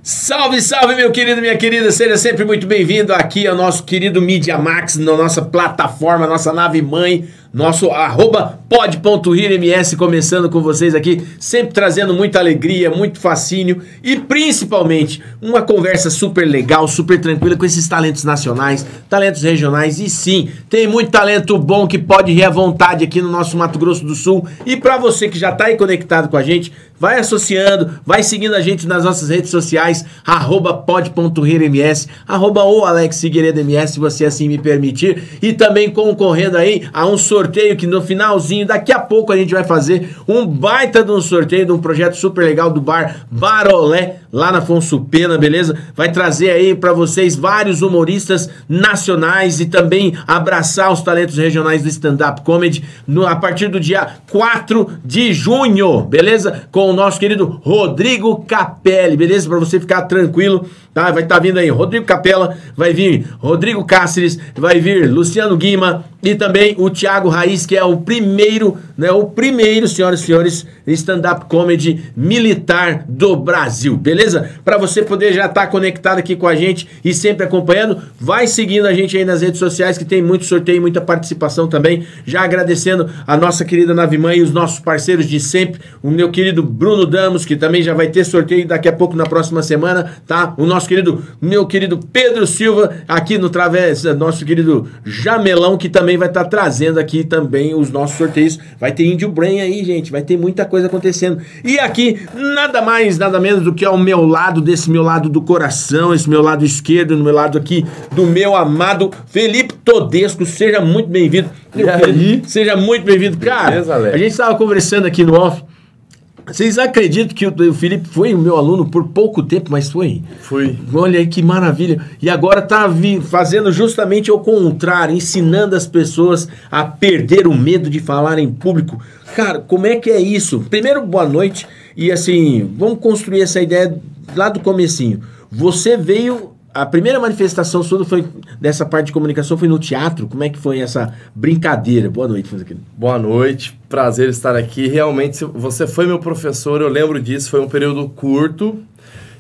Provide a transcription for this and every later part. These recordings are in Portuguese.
Salve, salve, meu querido, minha querida, seja sempre muito bem-vindo aqui ao nosso querido Media Max, na nossa plataforma, nossa nave mãe, nosso @pod.hirms, começando com vocês aqui, sempre trazendo muita alegria, muito fascínio e principalmente uma conversa super legal, super tranquila com esses talentos nacionais, talentos regionais e sim, tem muito talento bom que pode rir à vontade aqui no nosso Mato Grosso do Sul. E para você que já tá aí conectado com a gente, vai associando, vai seguindo a gente nas nossas redes sociais, @pod.hirms, @o Alex Figueiredo MS, se você assim me permitir, e também concorrendo aí a um sorteio que no finalzinho, daqui a pouco a gente vai fazer um baita de um sorteio de um projeto super legal do bar Barolé, lá na Afonso Pena, beleza? Vai trazer aí pra vocês vários humoristas nacionais e também abraçar os talentos regionais do stand-up comedy a partir do dia 4 de junho, beleza? Com o nosso querido Rodrigo Capelli, beleza? Pra você ficar tranquilo, tá? Vai estar vindo aí Rodrigo Capella, vai vir Rodrigo Cáceres, vai vir Luciano Guima e também o Thiago Raiz, que é o primeiro, né? O primeiro, senhoras e senhores, stand-up comedy militar do Brasil, beleza? Pra você poder já estar conectado aqui com a gente e sempre acompanhando, vai seguindo a gente aí nas redes sociais, que tem muito sorteio e muita participação também. Já agradecendo a nossa querida nave mãe e os nossos parceiros de sempre, o meu querido Bruno Damos, que também já vai ter sorteio daqui a pouco na próxima semana, tá? O nosso meu querido Pedro Silva, aqui no Travessa, nosso querido Jamelão, que também vai estar trazendo aqui também os nossos sorteios. Vai ter Índio Brain aí, gente, vai ter muita coisa acontecendo. E aqui, nada mais, nada menos do que ao meu lado, desse meu lado do coração, esse meu lado esquerdo, no meu lado aqui, do meu amado Felipe Todesco. Seja muito bem-vindo. E aí? Seja muito bem-vindo. Cara, beleza, a gente estava conversando aqui no off. Vocês acreditam que o Felipe foi o meu aluno por pouco tempo, mas foi? Fui. Olha aí que maravilha. E agora tá fazendo justamente o contrário, ensinando as pessoas a perder o medo de falar em público. Cara, como é que é isso? Primeiro, boa noite. E assim, vamos construir essa ideia lá do comecinho. Você veio... A primeira manifestação sua foi dessa parte de comunicação, foi no teatro? Como é que foi essa brincadeira? Boa noite, Felipe. Boa noite, prazer estar aqui. Realmente, você foi meu professor, eu lembro disso, foi um período curto.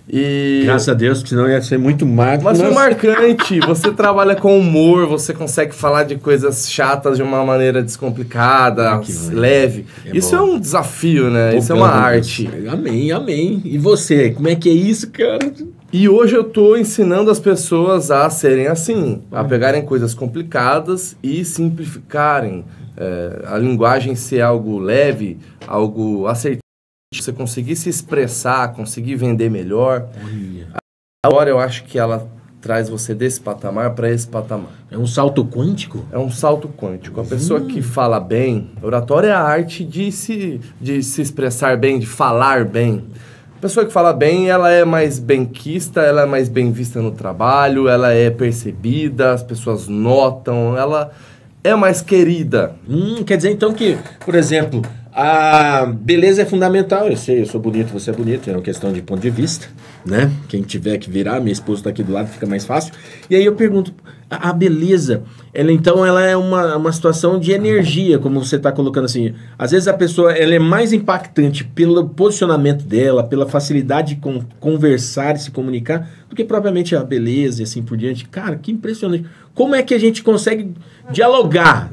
E... Graças a Deus, porque senão ia ser muito marcante. Mas foi marcante, você trabalha com humor, você consegue falar de coisas chatas de uma maneira descomplicada, leve. Isso é um desafio, né? Isso é uma arte. Amém, amém. E você, como é que é isso, cara? E hoje eu tô ensinando as pessoas a serem assim, a pegarem coisas complicadas e simplificarem. A linguagem ser algo leve, algo assertivo, você conseguir se expressar, conseguir vender melhor. Agora eu acho que ela traz você desse patamar para esse patamar. É um salto quântico? É um salto quântico. A pessoa que fala bem, oratória é a arte de se expressar bem, de falar bem. A pessoa que fala bem, ela é mais benquista, ela é mais bem vista no trabalho, ela é percebida, as pessoas notam, ela é mais querida. Quer dizer então que, por exemplo, a beleza é fundamental. Eu sei, eu sou bonito, você é bonito, é uma questão de ponto de vista, né? Quem tiver que virar, minha esposa está aqui do lado, fica mais fácil. E aí eu pergunto, a beleza, ela é uma situação de energia, como você está colocando assim. Às vezes a pessoa ela é mais impactante pelo posicionamento dela, pela facilidade de conversar e se comunicar, do que propriamente a beleza e assim por diante. Cara, que impressionante. Como é que a gente consegue dialogar,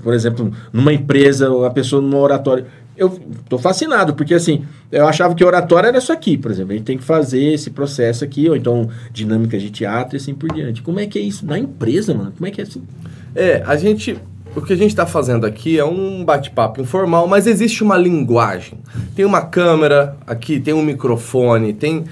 por exemplo, numa empresa, a pessoa numa oratória? Eu tô fascinado, porque assim, eu achava que oratória era isso aqui, por exemplo, a gente tem que fazer esse processo aqui, ou então dinâmica de teatro e assim por diante. Como é que é isso na empresa, mano? Como é que é assim? O que a gente está fazendo aqui é um bate-papo informal, mas existe uma linguagem. Tem uma câmera aqui, tem um microfone, tem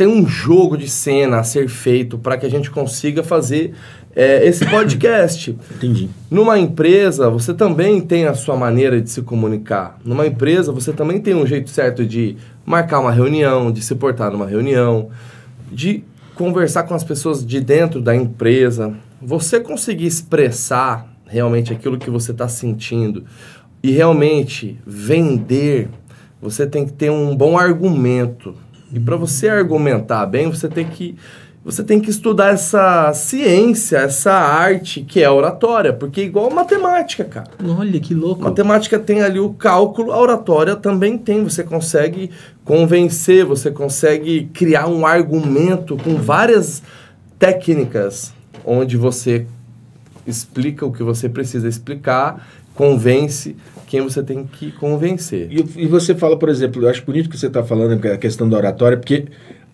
um jogo de cena a ser feito para que a gente consiga fazer esse podcast. Entendi. Numa empresa, você também tem a sua maneira de se comunicar. Numa empresa, você também tem um jeito certo de marcar uma reunião, de se portar numa reunião, de conversar com as pessoas de dentro da empresa. Você conseguir expressar realmente aquilo que você está sentindo e realmente vender, você tem que ter um bom argumento. E para você argumentar bem, você tem que você tem que estudar essa ciência, essa arte que é a oratória, porque é igual matemática, cara. Olha, que louco. Matemática tem ali o cálculo, a oratória também tem. Você consegue convencer, você consegue criar um argumento com várias técnicas, onde você explica o que você precisa explicar, convence quem você tem que convencer. E você fala, por exemplo, eu acho bonito que você está falando a questão da oratória, porque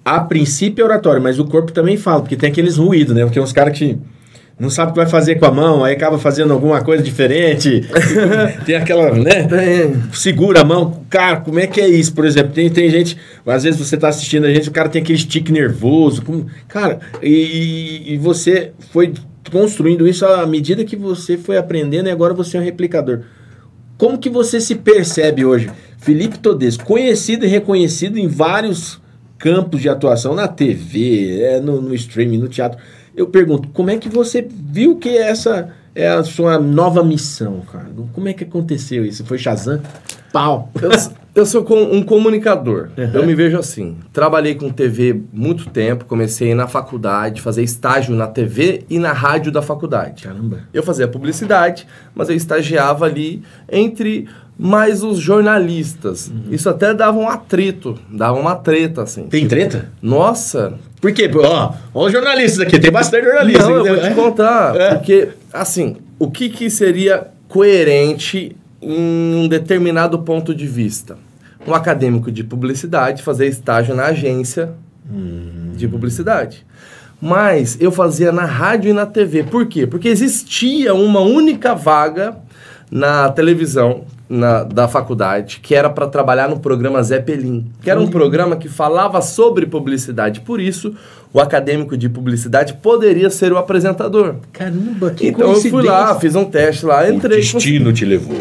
a princípio é oratória, mas o corpo também fala, porque tem aqueles ruídos, né? Porque uns caras que não sabem o que vai fazer com a mão, aí acaba fazendo alguma coisa diferente. Tem aquela, né? Segura a mão. Cara, como é que é isso? Por exemplo, tem gente, às vezes você está assistindo a gente, o cara tem aquele tique nervoso. Cara, e você foi construindo isso à medida que você foi aprendendo e agora você é um replicador. Como que você se percebe hoje? Felipe Todesco, conhecido e reconhecido em vários campos de atuação, na TV, no streaming, no teatro. Eu pergunto, como é que você viu que essa é a sua nova missão, cara? Como é que aconteceu isso? Foi Shazam? Pau! Eu sou um comunicador. Uhum. Eu me vejo assim. Trabalhei com TV muito tempo, comecei na faculdade, fazer estágio na TV e na rádio da faculdade. Caramba! Eu fazia publicidade, mas eu estagiava ali entre mais os jornalistas. Uhum. Isso até dava um atrito, dava uma treta, assim. Tem treta? Nossa! Por quê? Ó os jornalistas aqui, tem bastante jornalista. Não, eu vou te contar. Porque, assim, o que seria coerente em um determinado ponto de vista? Um acadêmico de publicidade fazer estágio na agência de publicidade. Mas eu fazia na rádio e na TV. Por quê? Porque existia uma única vaga na televisão da faculdade, que era para trabalhar no programa Zeppelin, que era um programa que falava sobre publicidade. Por isso, o acadêmico de publicidade poderia ser o apresentador. Caramba, que então eu fui lá, fiz um teste lá, entrei. O destino te levou.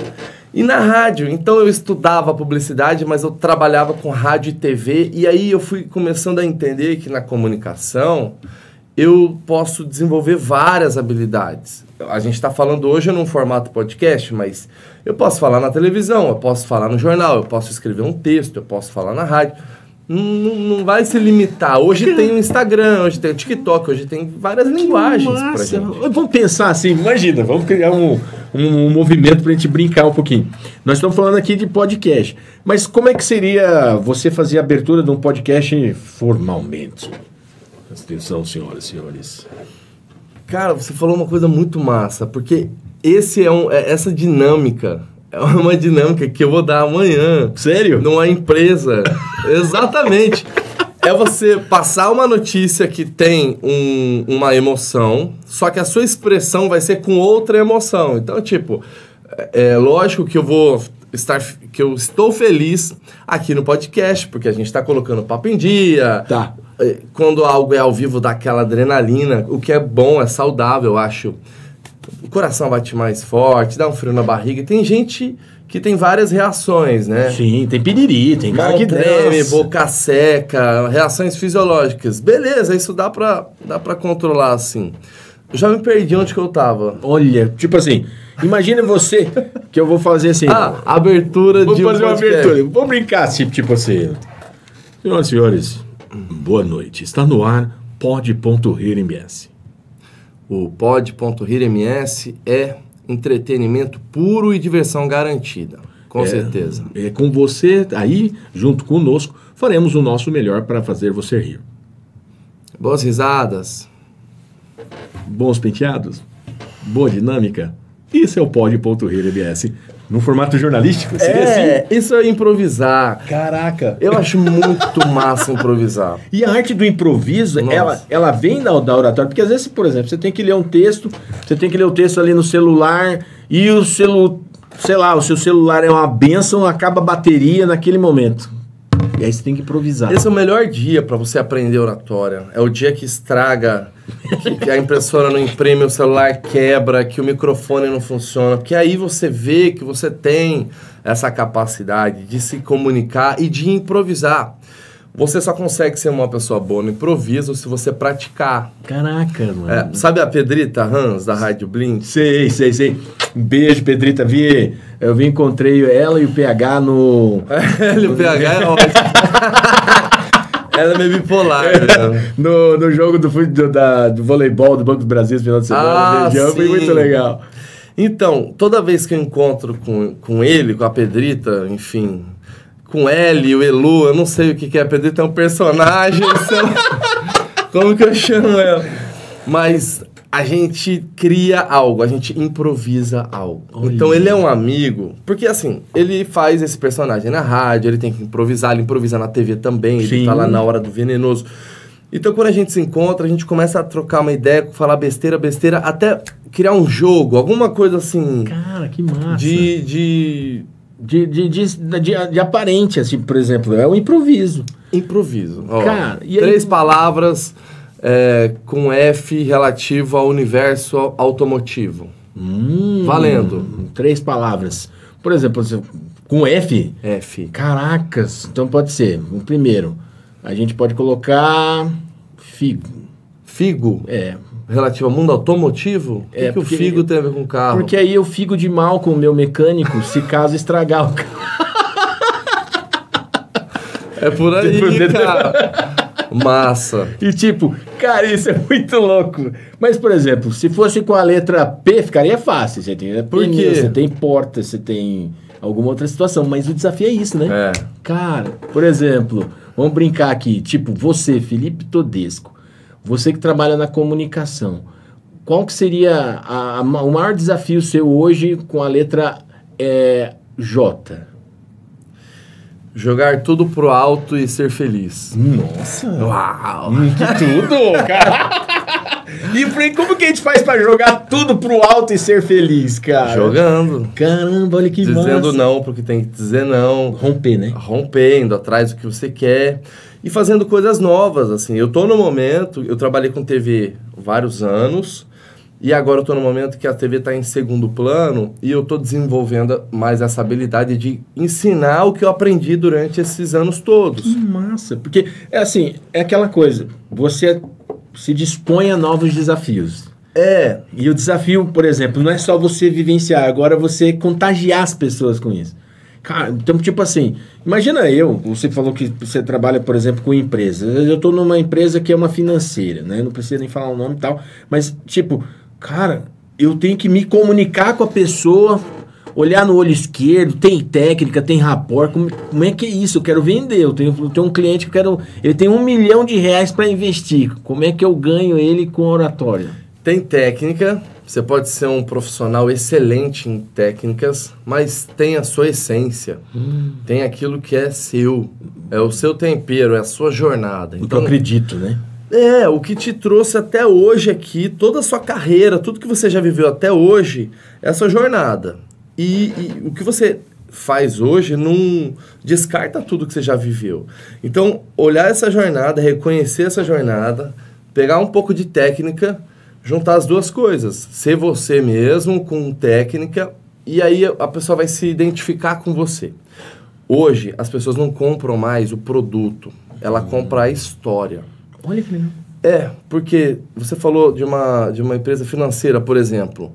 E na rádio, então eu estudava publicidade, mas eu trabalhava com rádio e TV, e aí eu fui começando a entender que na comunicação eu posso desenvolver várias habilidades. A gente está falando hoje num formato podcast, mas eu posso falar na televisão, eu posso falar no jornal, eu posso escrever um texto, eu posso falar na rádio. Não vai se limitar. Hoje tem o Instagram, hoje tem o TikTok, hoje tem várias linguagens pra gente. Vamos pensar assim, imagina, vamos criar um movimento pra gente brincar um pouquinho. Nós estamos falando aqui de podcast, mas como é que seria você fazer a abertura de um podcast formalmente? Atenção, senhoras e senhores. Cara, você falou uma coisa muito massa, porque essa dinâmica é uma dinâmica que eu vou dar amanhã. Sério? Numa empresa. Exatamente. É você passar uma notícia que tem uma emoção, só que a sua expressão vai ser com outra emoção. Então, tipo, é lógico que que eu estou feliz aqui no podcast, porque a gente está colocando papo em dia. Tá. Quando algo é ao vivo, dá aquela adrenalina, o que é bom, é saudável, eu acho. O coração bate mais forte, dá um frio na barriga. Tem gente que tem várias reações, né? Sim, tem piriri, tem cara que treme, boca seca, reações fisiológicas. Beleza, isso dá pra controlar, assim. Eu já me perdi onde que eu tava. Olha, tipo assim, imagina você que eu vou fazer assim... abertura de um podcast. Vou fazer uma abertura. Vou brincar assim, tipo assim... Senhoras e senhores, boa noite. Está no ar Pod.RMS. O Pod.RMS é entretenimento puro e diversão garantida. Com certeza. É com você aí, junto conosco, faremos o nosso melhor para fazer você rir. Boas risadas. Bons penteados. Boa dinâmica. Isso é o Pod.RMS. No formato jornalístico? Seria assim? Isso é improvisar. Caraca. Eu acho muito massa improvisar. E a arte do improviso, ela vem da oratória, porque às vezes, por exemplo, você tem que ler um texto, ali no celular, e o seu celular é uma bênção, acaba a bateria naquele momento. E aí você tem que improvisar. Esse é o melhor dia para você aprender oratória. É o dia que estraga, que a impressora não imprime, o celular quebra, que o microfone não funciona. Porque aí você vê que você tem essa capacidade de se comunicar e de improvisar. Você só consegue ser uma pessoa boa no improviso se você praticar. Caraca, mano. Sabe a Pedrita Hans, da Rádio Blind? Sei. Um beijo, Pedrita. Eu encontrei ela e o PH no... Ela e o PH é ótimo. Ela é meio bipolar, né? No jogo do voleibol do Banco do Brasil, no final de semana, foi muito legal. Então, toda vez que eu encontro com ele, com a Pedrita, enfim, com ele, o Elu, eu não sei o que é. A Pedrita é um personagem, como que eu chamo ela? Mas a gente cria algo, a gente improvisa algo. Olha. Então ele é um amigo, porque assim, ele faz esse personagem na rádio, ele tem que improvisar, ele improvisa na TV também, ele tá lá na Hora do Venenoso. Então quando a gente se encontra, a gente começa a trocar uma ideia, falar besteira, até criar um jogo, alguma coisa assim... Cara, que massa! De aparente, assim, por exemplo, é um improviso. Improviso. Ó, cara, e 3 palavras... com F relativo ao universo automotivo. Valendo. 3 palavras. Por exemplo, com F? F. Caracas. Então pode ser. O primeiro. A gente pode colocar figo. Figo? Relativo ao mundo automotivo? O que o figo tem a ver com o carro? Porque aí eu fico de mal com o meu mecânico se caso estragar o carro. É por aí, cara. Massa. E tipo, cara, isso é muito louco. Mas, por exemplo, se fosse com a letra P, ficaria fácil. Você tem pneu, você tem porta, você tem alguma outra situação. Mas o desafio é isso, né? Cara, por exemplo, vamos brincar aqui. Tipo, você, Felipe Todesco, você que trabalha na comunicação, qual que seria o maior desafio seu hoje com a letra J? Jogar tudo pro alto e ser feliz. Nossa! Uau! Que tudo, cara! E como que a gente faz pra jogar tudo pro alto e ser feliz, cara? Jogando. Caramba, olha que massa. Dizendo não porque tem que dizer não. Romper, né? Rompendo, atrás do que você quer. E fazendo coisas novas, assim. Eu tô no momento... Eu trabalhei com TV vários anos... E agora eu tô no momento que a TV tá em segundo plano e eu tô desenvolvendo mais essa habilidade de ensinar o que eu aprendi durante esses anos todos. Que massa! Porque, é aquela coisa, você se dispõe a novos desafios. E o desafio, por exemplo, não é só você vivenciar, agora você contagiar as pessoas com isso. Cara, então, tipo assim, imagina você falou que você trabalha, por exemplo, com empresas. Eu tô numa empresa que é uma financeira, né? Não precisa nem falar o nome e tal, mas, tipo... Cara, eu tenho que me comunicar com a pessoa, olhar no olho esquerdo, tem técnica, tem rapport, como é que é isso? Eu quero vender, eu tenho um cliente que ele tem R$1 milhão para investir, como é que eu ganho ele com oratória? Tem técnica, você pode ser um profissional excelente em técnicas, mas tem a sua essência, tem aquilo que é seu, é o seu tempero, é a sua jornada. Então, eu acredito, né? O que te trouxe até hoje aqui, toda a sua carreira, tudo que você já viveu até hoje, é a sua jornada. E o que você faz hoje não descarta tudo que você já viveu. Então, olhar essa jornada, reconhecer essa jornada, pegar um pouco de técnica, juntar as duas coisas. Ser você mesmo com técnica, e aí a pessoa vai se identificar com você. Hoje, as pessoas não compram mais o produto, ela compra a história. Olha que legal. Porque você falou de uma empresa financeira, por exemplo.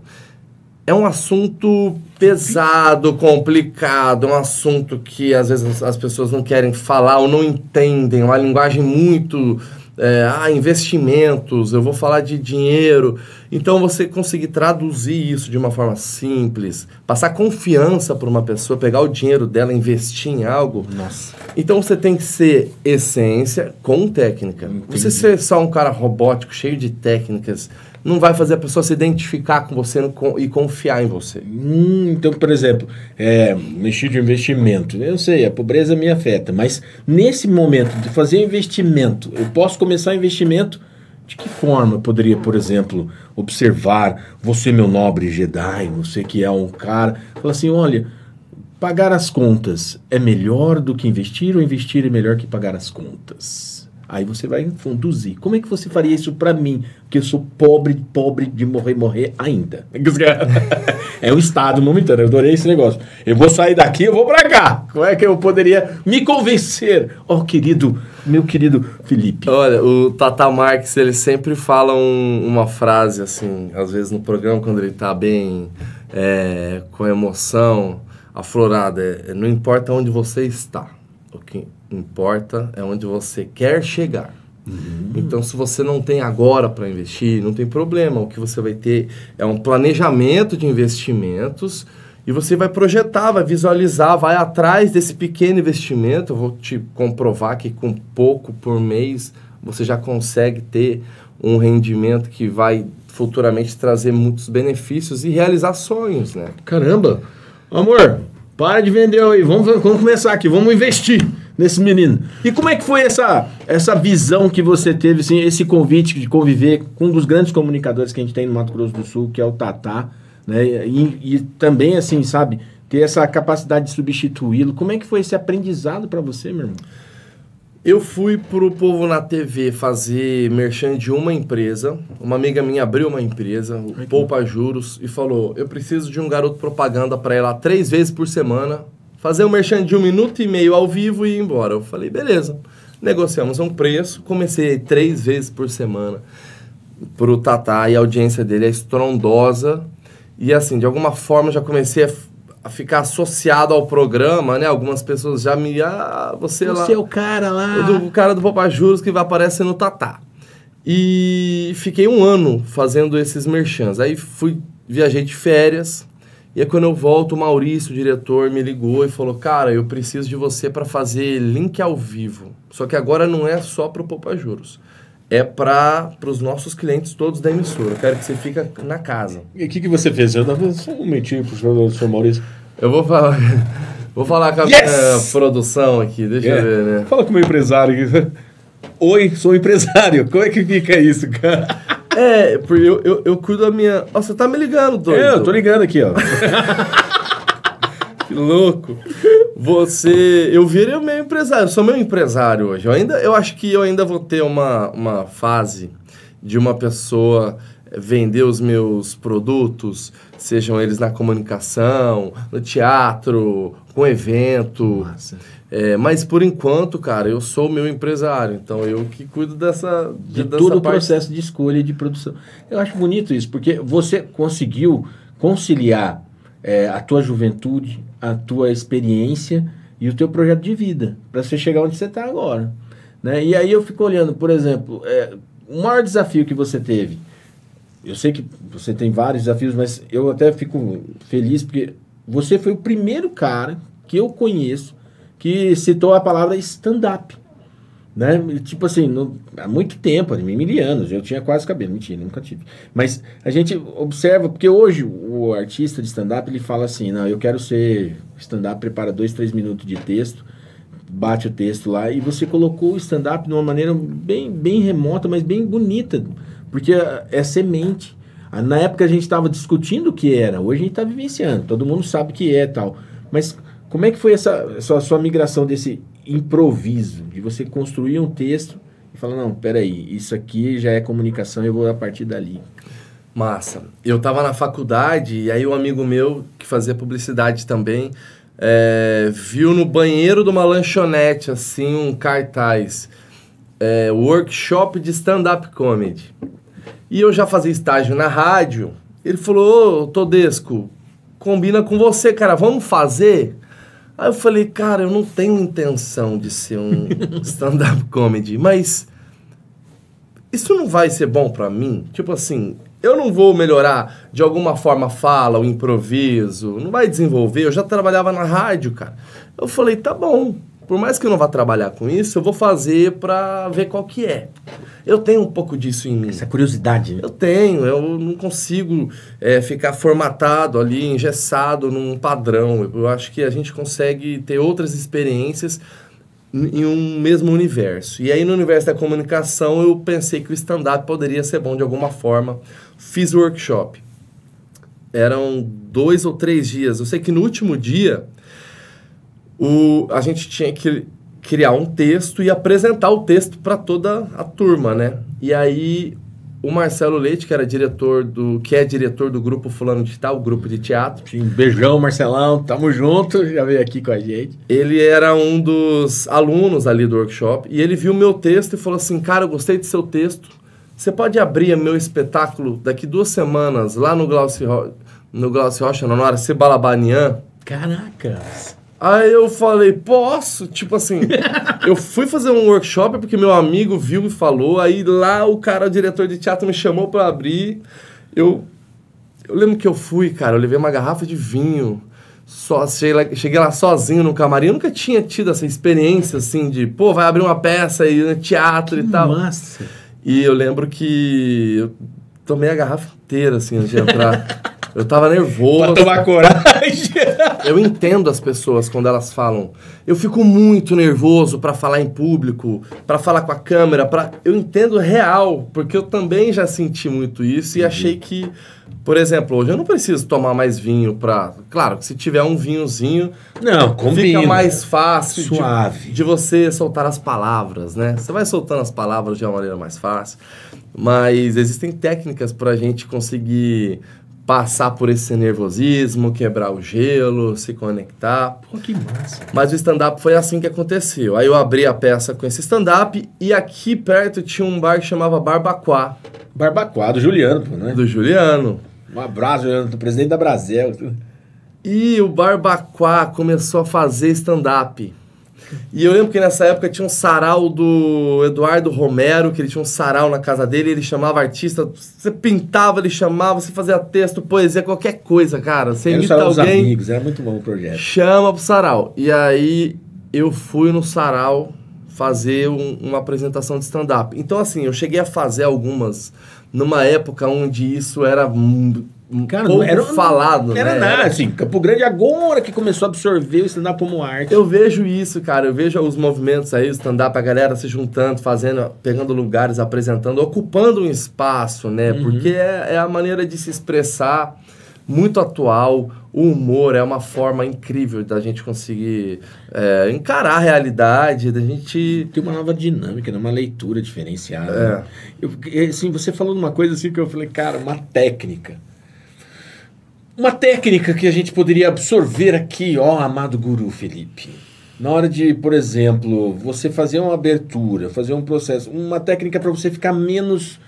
É um assunto pesado, complicado, um assunto que às vezes as pessoas não querem falar ou não entendem, uma linguagem muito... investimentos, eu vou falar de dinheiro. Então, você conseguir traduzir isso de uma forma simples, passar confiança para uma pessoa, pegar o dinheiro dela, investir em algo. Nossa. Então, você tem que ser essência com técnica. Entendi. Você ser só um cara robótico, cheio de técnicas, não vai fazer a pessoa se identificar com você e confiar em você. Então, por exemplo, mexer de investimento. Eu sei, a pobreza me afeta, mas nesse momento de fazer investimento, eu posso começar investimento de que forma eu poderia, por exemplo, observar você, meu nobre Jedi, você que é um cara, falar assim, olha, pagar as contas é melhor do que investir ou investir é melhor que pagar as contas? Aí você vai conduzir. Como é que você faria isso pra mim? Porque eu sou pobre de morrer ainda. É um estado momentâneo. Eu adorei esse negócio. Eu vou sair daqui, eu vou pra cá. Como é que eu poderia me convencer? Meu querido Felipe. Olha, o Tata Marques, ele sempre fala uma frase, assim, às vezes no programa, quando ele tá bem com emoção aflorada. Não importa onde você está. Importa é onde você quer chegar. Então, se você não tem agora para investir, não tem problema. O que você vai ter é um planejamento de investimentos e você vai projetar, vai visualizar, vai atrás desse pequeno investimento. Eu vou te comprovar que com pouco por mês você já consegue ter um rendimento que vai futuramente trazer muitos benefícios e realizar sonhos, né? Caramba! Amor, para de vender aí. Vamos começar aqui, vamos investir nesse menino. E como é que foi essa visão que você teve, assim, esse convite de conviver com um dos grandes comunicadores que a gente tem no Mato Grosso do Sul, que é o Tatá, né? E também, assim, sabe, ter essa capacidade de substituí-lo. Como é que foi esse aprendizado para você, meu irmão? Eu fui pro Povo na TV fazer merchan de uma empresa. Uma amiga minha abriu uma empresa, o Poupa Juros, e falou, eu preciso de um garoto propaganda para ir lá 3 vezes por semana, fazer um merchan de 1 minuto e meio ao vivo e ir embora. Eu falei, beleza. Negociamos um preço, comecei 3 vezes por semana pro Tatá e a audiência dele é estrondosa. E assim, de alguma forma já comecei a ficar associado ao programa, né? Algumas pessoas já me... você lá... Você é o cara lá... O cara do Poupa Juros que vai aparecer no Tatá. E fiquei 1 ano fazendo esses merchans. Aí viajei de férias. E aí quando eu volto, o Maurício, o diretor, me ligou e falou, cara, eu preciso de você para fazer link ao vivo. Só que agora não é só pro Poupa Juros. É para os nossos clientes todos da emissora. Eu quero que você fique na casa. E o que você fez? Eu dava só um momentinho pro senhor Maurício. Eu vou falar com a minha produção aqui, deixa eu ver, né? Fala com o meu empresário aqui. Oi, sou empresário. Como é que fica isso, cara? Porque eu cuido da minha... Ó, você tá me ligando, doido. Eu tô ligando aqui, ó. Que louco. Eu virei o meu empresário, sou meu empresário hoje. Eu acho que eu ainda vou ter uma fase de uma pessoa vender os meus produtos, sejam eles na comunicação, no teatro, com evento. Mas por enquanto, cara, eu sou o meu empresário, então eu que cuido de todo o processo de escolha e de produção. Eu acho bonito isso, porque você conseguiu conciliar a tua juventude, a tua experiência e o teu projeto de vida, para você chegar onde você está agora, né? E aí eu fico olhando, por exemplo, o maior desafio que você teve, eu sei que você tem vários desafios, mas eu até fico feliz porque você foi o primeiro cara que eu conheço que citou a palavra stand-up, né? Tipo assim, há muito tempo, há mil anos, eu tinha quase cabelo, mentira, nunca tive. Mas a gente observa, porque hoje o artista de stand-up, ele fala assim, não, eu quero ser stand-up, prepara 2, 3 minutos de texto, bate o texto lá, e você colocou o stand-up de uma maneira bem remota, mas bem bonita, porque é semente. Na época a gente estava discutindo o que era, hoje a gente está vivenciando, todo mundo sabe o que é e tal. Mas como é que foi essa sua migração desse improviso, de você construir um texto e falar, não, peraí, isso aqui já é comunicação, eu vou a partir dali? Massa. Eu tava na faculdade e aí um amigo meu, que fazia publicidade também, viu no banheiro de uma lanchonete, assim, um cartaz, workshop de stand-up comedy. E eu já fazia estágio na rádio. Ele falou, ô, Todesco, combina com você, cara, vamos fazer? Aí eu falei, cara, eu não tenho intenção de ser um stand-up comedy, mas isso não vai ser bom pra mim? Tipo assim, eu não vou melhorar de alguma forma a fala, o improviso, não vai desenvolver, eu já trabalhava na rádio, cara. Eu falei, tá bom, por mais que eu não vá trabalhar com isso, eu vou fazer pra ver qual que é. Eu tenho um pouco disso em mim. Essa curiosidade, né? Eu não consigo ficar formatado ali, engessado num padrão. Eu acho que a gente consegue ter outras experiências em um mesmo universo. E aí no universo da comunicação eu pensei que o stand-up poderia ser bom de alguma forma. Fiz o workshop. Eram 2 ou 3 dias. Eu sei que no último dia a gente tinha que criar um texto e apresentar o texto para toda a turma, né? E aí o Marcelo Leite, que é diretor do Grupo Fulano de Tal, grupo de teatro. Sim, beijão, Marcelão, tamo junto, já veio aqui com a gente. Ele era um dos alunos ali do workshop e ele viu meu texto e falou assim, cara, eu gostei do seu texto, você pode abrir meu espetáculo daqui 2 semanas lá no Glaucio Rocha, na hora Cebalabanian? Caraca! Aí eu falei, posso? Tipo assim, eu fui fazer um workshop porque meu amigo viu e falou. Aí lá o diretor de teatro, me chamou pra abrir. Eu lembro que eu fui, cara, eu levei uma garrafa de vinho. Cheguei lá sozinho no camarim. Eu nunca tinha tido essa experiência, assim, de, vai abrir uma peça aí, né, teatro e tal. Massa! E eu lembro que eu tomei a garrafa inteira, assim, antes de entrar. Eu tava nervoso. Pra tomar coragem. Eu entendo as pessoas quando elas falam. Eu fico muito nervoso pra falar em público, pra falar com a câmera. Eu entendo real, porque eu também já senti muito isso e achei que, por exemplo, hoje eu não preciso tomar mais vinho pra... Claro, que se tiver um vinhozinho, não, combina. Fica mais fácil suave de você soltar as palavras, né? Você vai soltando as palavras de uma maneira mais fácil. Mas existem técnicas pra gente conseguir passar por esse nervosismo, quebrar o gelo, se conectar. Pô, que massa. Mas o stand-up foi assim que aconteceu. Aí eu abri a peça com esse stand-up e aqui perto tinha um bar que chamava Barbacoa. Barbacoa, do Juliano, pô, né? Do Juliano. Um abraço, Juliano, do presidente da Brasel. E o Barbacoa começou a fazer stand-up. E eu lembro que nessa época tinha um sarau do Eduardo Romero, que ele tinha um sarau na casa dele, ele chamava artista, você pintava, ele chamava, você fazia texto, poesia, qualquer coisa, cara. Você imita alguém... Era amigos, era muito bom o projeto. Chama pro sarau. E aí eu fui no sarau fazer uma apresentação de stand-up. Então, assim, eu cheguei a fazer algumas numa época onde isso era... Cara, pouco não era falado, não era né? nada, assim, Campo Grande agora que começou a absorver o stand-up como arte. Eu vejo isso, cara, eu vejo os movimentos aí, o stand-up, a galera se juntando, fazendo, pegando lugares, apresentando, ocupando um espaço, né? Porque é a maneira de se expressar muito atual, o humor é uma forma incrível da gente conseguir encarar a realidade, da gente... Tem uma nova dinâmica, né? Uma leitura diferenciada. Né? Assim, você falou uma coisa assim que eu falei, cara, uma técnica. Uma técnica que a gente poderia absorver aqui, amado guru Felipe. Na hora de, por exemplo, você fazer uma abertura, fazer um processo, uma técnica para você ficar menos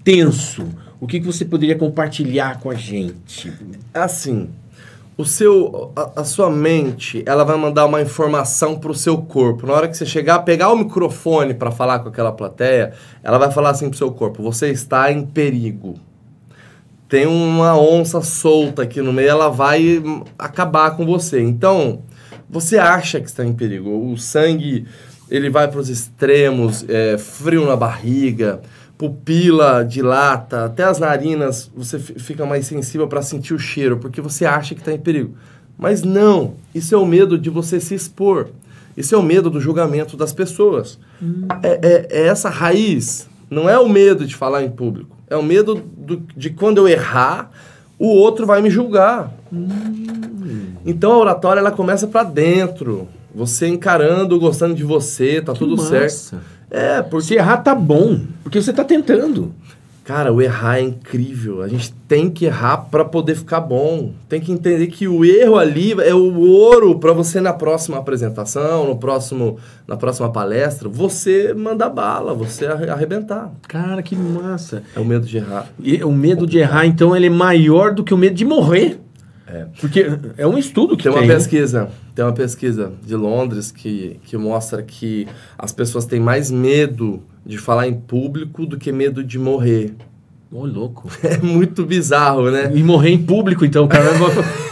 tenso. O que você poderia compartilhar com a gente? Assim, a sua mente, ela vai mandar uma informação pro seu corpo. Na hora que você chegar, pegar o microfone para falar com aquela plateia, ela vai falar assim pro seu corpo, você está em perigo. Tem uma onça solta aqui no meio, ela vai acabar com você. Então, você acha que está em perigo. O sangue, ele vai para os extremos, frio na barriga, pupila dilata, até as narinas, você fica mais sensível para sentir o cheiro, porque você acha que está em perigo. Mas não, isso é o medo de você se expor. Isso é o medo do julgamento das pessoas. É essa raiz, não é o medo de falar em público. É o medo de quando eu errar, o outro vai me julgar. Então a oratória, ela começa pra dentro. Você encarando, gostando de você, tá tudo certo. Porque se errar tá bom, porque você tá tentando. Cara, o errar é incrível. A gente tem que errar pra poder ficar bom. Tem que entender que o erro ali é o ouro pra você na próxima apresentação, na próxima palestra, você mandar bala, você arrebentar. Cara, que massa. É o medo de errar. E o medo de errar, então, ele é maior do que o medo de morrer. Porque é um estudo que tem uma pesquisa de Londres que mostra que as pessoas têm mais medo de falar em público do que medo de morrer. Ô, louco. É muito bizarro, né? E morrer em público, então, cara.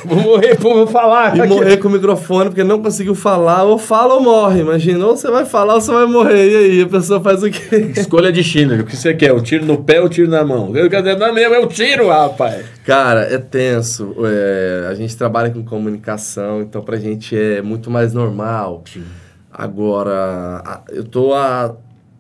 Vou morrer, vou falar. E morrer com o microfone porque não conseguiu falar. Ou fala ou morre, imagina. Ou você vai falar ou você vai morrer. E aí, a pessoa faz o quê? Escolha de Schindler. O que você quer? O tiro no pé ou o tiro na mão? Eu quero dizer, não é mesmo, é o tiro, rapaz. Cara, é tenso. A gente trabalha com comunicação, então pra gente é muito mais normal. Sim. Agora, eu tô há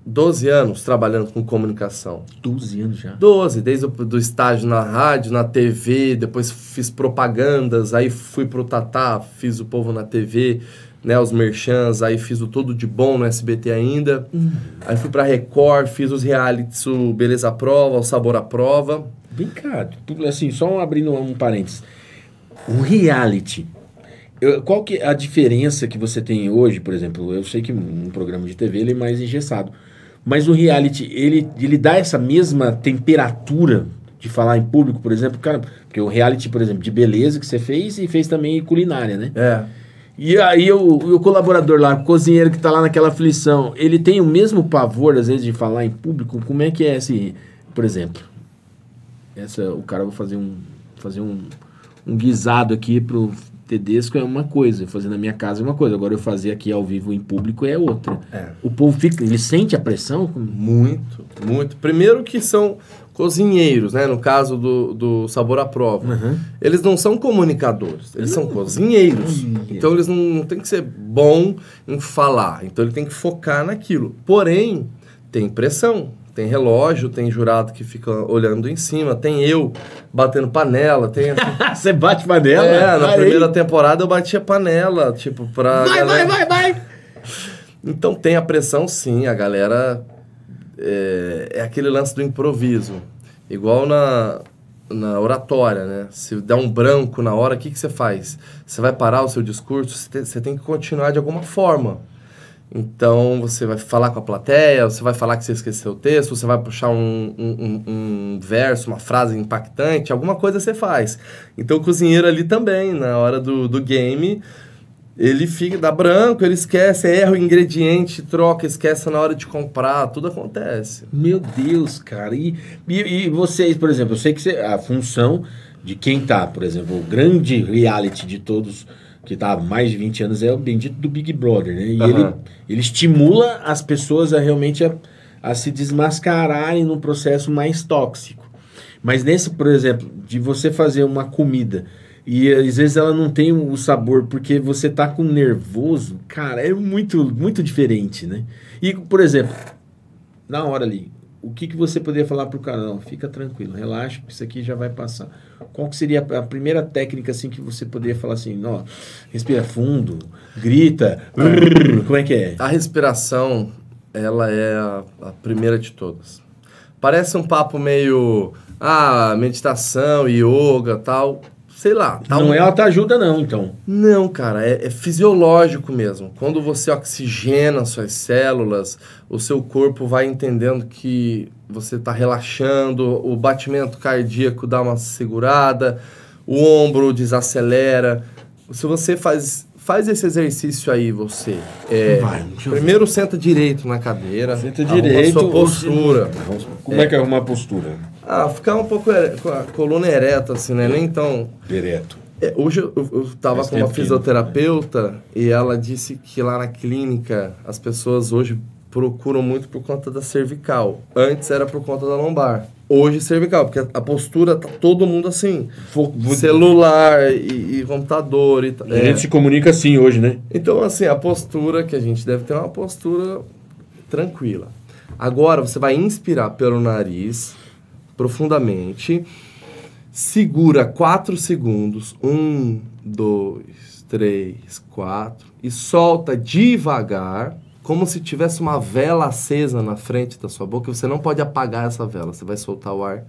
12 anos trabalhando com comunicação. 12 anos já? 12, desde o estágio na rádio, na TV, depois fiz propagandas, aí fui pro Tatá, fiz o Povo na TV, né, os merchans, aí fiz o Tudo de Bom no SBT ainda. Aí fui pra Record, fiz os realities, o Beleza à Prova, o Sabor à Prova. Vem cá, assim, só abrindo um parênteses. O reality... Qual que é a diferença que você tem hoje, por exemplo? Eu sei que um programa de TV ele é mais engessado, mas o reality, ele dá essa mesma temperatura de falar em público, por exemplo, cara, porque o reality, por exemplo, de beleza que você fez e fez também culinária, né? E aí o colaborador lá, o cozinheiro que tá lá naquela aflição, ele tem o mesmo pavor, às vezes, de falar em público? Como é que é esse, por exemplo, o cara vai fazer um guisado aqui pro Tedesco é uma coisa, fazer na minha casa é uma coisa, agora eu fazer aqui ao vivo em público é outra. O povo ele sente a pressão? Muito, muito. Primeiro que são cozinheiros, né? No caso do Sabor à Prova. Uhum. Eles não são comunicadores, eles são cozinheiros. Então eles não tem que ser bom em falar, então ele tem que focar naquilo. Porém, tem pressão, tem relógio, tem jurado que fica olhando em cima, tem eu batendo panela, tem... Você bate panela? Na primeira temporada eu batia panela, tipo, pra... Vai! Então tem a pressão, sim, a galera... É aquele lance do improviso. Igual na oratória, né? Se der um branco na hora, o que você faz? Você vai parar o seu discurso, você tem que continuar de alguma forma. Então, você vai falar com a plateia, você vai falar que você esqueceu o texto, você vai puxar um verso, uma frase impactante, alguma coisa você faz. Então, o cozinheiro ali também, na hora do game... Ele dá branco, ele esquece, erra o ingrediente, troca, esquece na hora de comprar, tudo acontece. Meu Deus, cara. E vocês, por exemplo, eu sei que a função de quem tá, por exemplo, o grande reality de todos, que tá há mais de 20 anos, é o bendito do Big Brother, né? E ele estimula as pessoas a realmente a se desmascararem num processo mais tóxico. Mas nesse, por exemplo, de você fazer uma comida... E às vezes ela não tem o sabor porque você tá com nervoso, cara, é muito, muito diferente, né? E, por exemplo, na hora ali, o que você poderia falar pro cara? Não, fica tranquilo, relaxa, que isso aqui já vai passar. Qual que seria a primeira técnica, assim, que você poderia falar assim, ó, respira fundo, grita, como é que é? A respiração, ela é a primeira de todas. Parece um papo meio, meditação, yoga, tal... Sei lá. Não é autoajuda não, então. Não, cara, é fisiológico mesmo. Quando você oxigena suas células, o seu corpo vai entendendo que você está relaxando, o batimento cardíaco dá uma segurada, o ombro desacelera. Se você faz esse exercício aí, você... primeiro senta direito na cadeira. Senta direito. A sua postura. Como é que é arrumar a postura? Ficar um pouco com a coluna ereta, assim, né? Nem tão... Ereto. Hoje eu tava com uma fisioterapeuta e ela disse que lá na clínica as pessoas hoje procuram muito por conta da cervical. Antes era por conta da lombar. Hoje cervical, porque a postura tá todo mundo assim. Celular e computador e tal. A gente se comunica assim hoje, né? Então, assim, a postura que a gente deve ter é uma postura tranquila. Agora você vai inspirar pelo nariz... profundamente, segura 4 segundos, 1, 2, 3, 4, e solta devagar, como se tivesse uma vela acesa na frente da sua boca, você não pode apagar essa vela, você vai soltar o ar,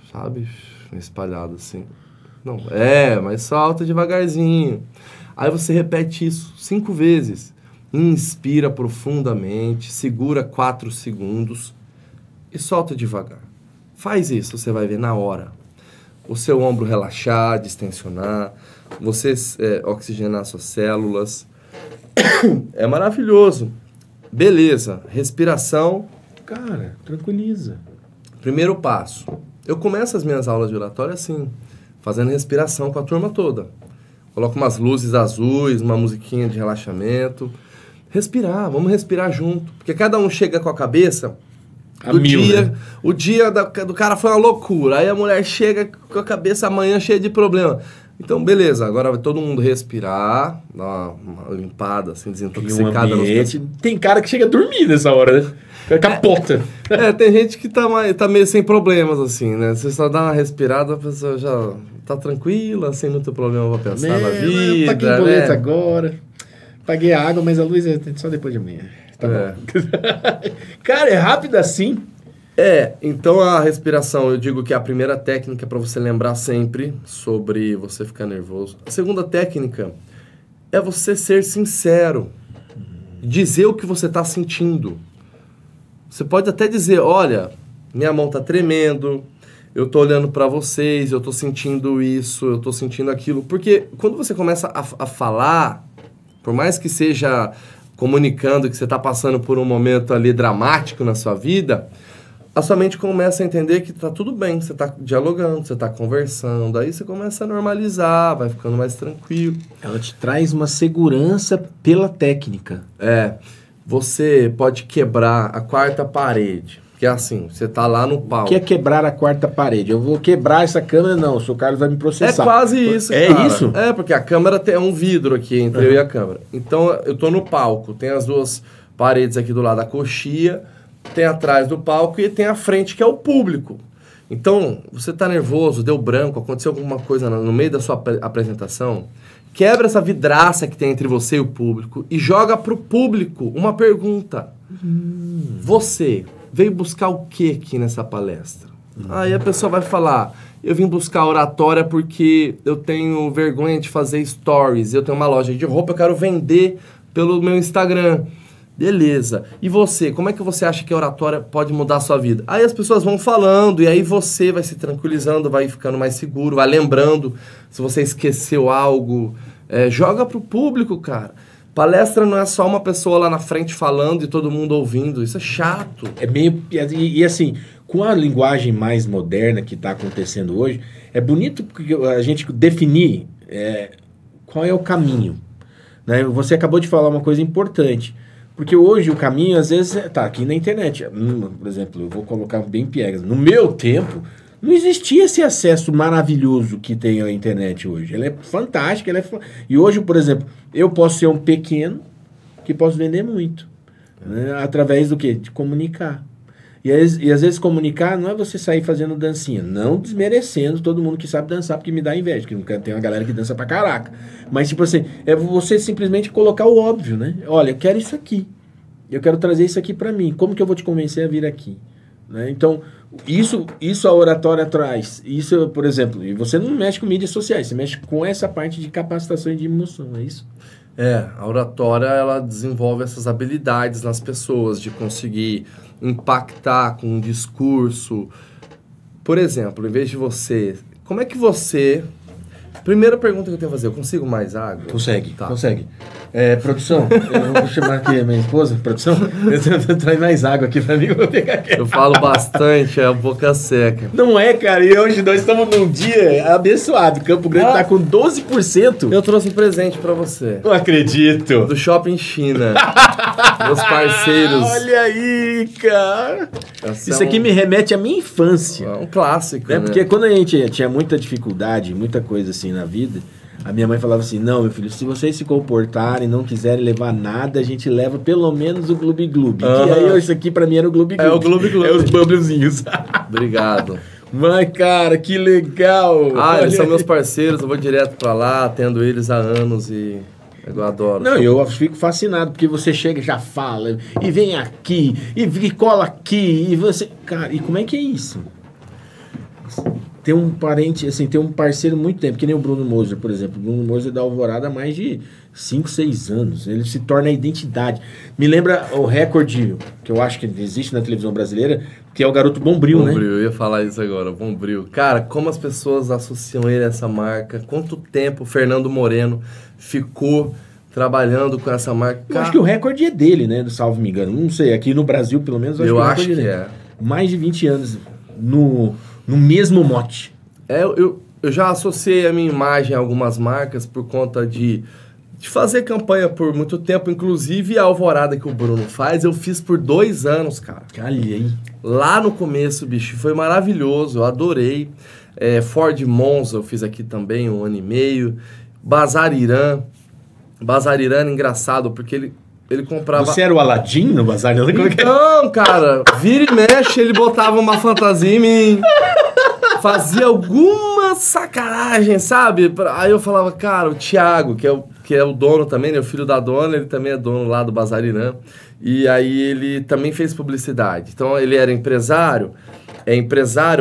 sabe, espalhado assim. Não, mas solta devagarzinho. Aí você repete isso 5 vezes, inspira profundamente, segura 4 segundos e solta devagar. Faz isso, você vai ver na hora. O seu ombro relaxar, distensionar, você oxigenar suas células. É maravilhoso. Beleza, respiração. Cara, tranquiliza. Primeiro passo. Eu começo as minhas aulas de oratória assim, fazendo respiração com a turma toda. Coloco umas luzes azuis, uma musiquinha de relaxamento. Respirar, vamos respirar junto. Porque cada um chega com a cabeça... né? O dia do cara foi uma loucura. Aí a mulher chega com a cabeça amanhã cheia de problema. Então, beleza. Agora vai todo mundo respirar, dar uma limpada, assim, desintoxicada. Tem cara que chega a dormir nessa hora, né? Capota. Tem gente que tá meio sem problemas, assim, né? Você só dá uma respirada, a pessoa já tá tranquila, sem muito problema pra pensar na vida. Eu paguei boleto agora. Paguei a água, mas a luz é só depois de amanhã. Tá bom. Cara, é rápido assim? Então a respiração, eu digo que é a primeira técnica para você lembrar sempre sobre você ficar nervoso. A segunda técnica é você ser sincero. Dizer o que você está sentindo. Você pode até dizer, olha, minha mão está tremendo, eu tô olhando para vocês, eu tô sentindo isso, eu tô sentindo aquilo. Porque quando você começa a falar, por mais que seja comunicando que você tá passando por um momento ali dramático na sua vida, a sua mente começa a entender que tá tudo bem, você tá dialogando, você tá conversando, aí você começa a normalizar, vai ficando mais tranquilo. Ela te traz uma segurança pela técnica. Você pode quebrar a quarta parede. Que é assim, você tá lá no palco. O que é quebrar a quarta parede? Eu vou quebrar essa câmera? Não, o seu Carlos vai me processar. É quase isso, cara. É isso? É, porque a câmera tem um vidro aqui entre eu e a câmera. Então, eu tô no palco, tem as duas paredes aqui do lado da coxia, tem atrás do palco e tem a frente, que é o público. Então, você tá nervoso, deu branco, aconteceu alguma coisa no meio da sua apresentação, quebra essa vidraça que tem entre você e o público e joga pro público uma pergunta. Você veio buscar o que aqui nessa palestra? Aí a pessoa vai falar, eu vim buscar oratória porque eu tenho vergonha de fazer stories, eu tenho uma loja de roupa, eu quero vender pelo meu Instagram. Beleza. E você, como é que você acha que a oratória pode mudar a sua vida? Aí as pessoas vão falando e aí você vai se tranquilizando, vai ficando mais seguro, vai lembrando se você esqueceu algo. Joga pro público, cara. Palestra não é só uma pessoa lá na frente falando e todo mundo ouvindo. Isso é chato. É meio... E assim, com a linguagem mais moderna que está acontecendo hoje, é bonito porque a gente definir qual é o caminho. Né? Você acabou de falar uma coisa importante. Porque hoje o caminho, às vezes, tá aqui na internet. Por exemplo, eu vou colocar bem piegas. No meu tempo, não existia esse acesso maravilhoso que tem a internet hoje. Ela é fantástica. E hoje, por exemplo, eu posso ser um pequeno que posso vender muito. Né? Através do quê? De comunicar. E às vezes comunicar não é você sair fazendo dancinha. Não desmerecendo todo mundo que sabe dançar, porque me dá inveja. Que tem uma galera que dança pra caraca. Mas tipo assim, é você simplesmente colocar o óbvio, né? Olha, eu quero isso aqui. Eu quero trazer isso aqui pra mim. Como que eu vou te convencer a vir aqui? Né? Então, isso a oratória traz. Isso, por exemplo, e você não mexe com mídias sociais, você mexe com essa parte de capacitação e de emoção, é isso? A oratória, ela desenvolve essas habilidades nas pessoas de conseguir impactar com um discurso. Por exemplo, em vez de você... Como é que você... Primeira pergunta que eu tenho a fazer, eu consigo mais água? Consegue, consegue. Produção, eu vou chamar aqui a minha esposa, produção, traz mais água aqui pra mim, eu vou pegar aqui. Eu falo bastante, é a boca seca. Não é, cara, e hoje nós estamos num dia abençoado, Campo Grande tá com 12%. Eu trouxe um presente pra você. Não acredito. Do Shopping China. Meus parceiros. Olha aí, cara. Isso aqui me remete à minha infância. É um clássico, né? Porque quando a gente tinha muita dificuldade, muita coisa assim na vida, a minha mãe falava assim, não, meu filho, se vocês se comportarem, não quiserem levar nada, a gente leva pelo menos o Gloob Gloob. E aí, isso aqui pra mim era o Gloob Gloob. É o Gloob Gloob. É os bubblezinhos. Obrigado. Mas, cara, que legal. Eles são meus parceiros, eu vou direto pra lá, atendo eles há anos e... Eu adoro. Não, eu fico fascinado, porque você chega e já fala, e vem aqui, e cola aqui, e você... Cara, e como é que é isso? Tem um parente, assim, tem um parceiro muito tempo, que nem o Bruno Moser, por exemplo. O Bruno Moser da Alvorada há mais de 5, 6 anos. Ele se torna a identidade. Me lembra o recorde, que eu acho que existe na televisão brasileira, que é o Garoto Bombril, né? Bombril, eu ia falar isso agora, Bombril. Cara, como as pessoas associam ele a essa marca, quanto tempo o Fernando Moreno ficou trabalhando com essa marca. Eu acho que o recorde é dele, né? Salvo me engano. Não sei, aqui no Brasil, pelo menos, eu acho que é. Mais de 20 anos no mesmo mote. Eu já associei a minha imagem a algumas marcas por conta de fazer campanha por muito tempo. Inclusive a Alvorada que o Bruno faz, eu fiz por 2 anos, cara. Olha aí. Lá no começo, bicho, foi maravilhoso, eu adorei. Ford Monza eu fiz aqui também 1 ano e meio. Bazar Irã era engraçado, porque ele comprava... Você era o Aladim no Bazar Irã? Não, cara, vira e mexe, ele botava uma fantasia em mim, fazia alguma sacanagem, sabe? Aí eu falava, cara, o Thiago, que é o dono também, né, o filho da dona, ele também é dono lá do Bazar Irã, e aí ele também fez publicidade. Então ele era empresário,